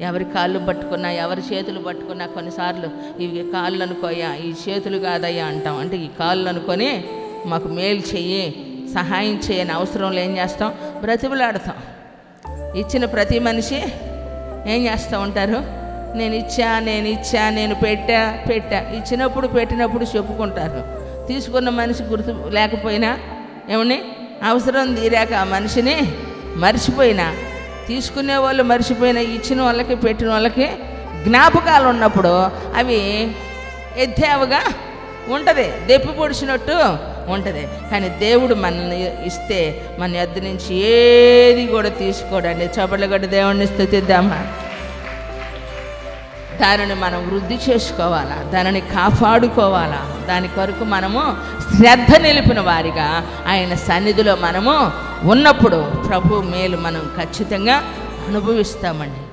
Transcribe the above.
ఎవరి కాళ్ళు పట్టుకున్నా, ఎవరి చేతులు పట్టుకున్నా కొన్నిసార్లు ఇవి కాళ్ళు అనుకోయ్యా, ఈ చేతులు కాదయ్యా అంటాం. అంటే ఈ కాళ్ళు అనుకొని మాకు మేలు చెయ్యి, సహాయం చేయని అవసరంలో ఏం చేస్తాం? బ్రతిమలాడతాం. ఇచ్చిన ప్రతి మనిషి ఏం చేస్తూ ఉంటారు? నేను ఇచ్చా, నేను పెట్టా. ఇచ్చినప్పుడు పెట్టినప్పుడు చెప్పుకుంటారు. తీసుకున్న మనిషి గుర్తు లేకపోయినా, ఏమని అవసరం తీరాక ఆ మనిషిని మర్చిపోయినా, తీసుకునే వాళ్ళు మర్చిపోయినా, ఇచ్చిన వాళ్ళకి పెట్టిన వాళ్ళకి జ్ఞాపకాలు ఉన్నప్పుడు అవి ఎద్దేవగా ఉంటుంది, దెప్పి పొడిచినట్టు ఉంటుంది. కానీ దేవుడు మనల్ని ఇస్తే మన యొద్ద నుంచి ఏది కూడా తీసుకోడండి. చప్పట్లు కొట్టి దేవుడిని స్తుతిద్దామా. దానిని మనం వృద్ధి చేసుకోవాలా, దానిని కాపాడుకోవాలా. దాని కొరకు మనము శ్రద్ధ నిలిపిన వారిగా ఆయన సన్నిధిలో మనము ఉన్నప్పుడు ప్రభు మేలు మనం ఖచ్చితంగా అనుభవిస్తామండి.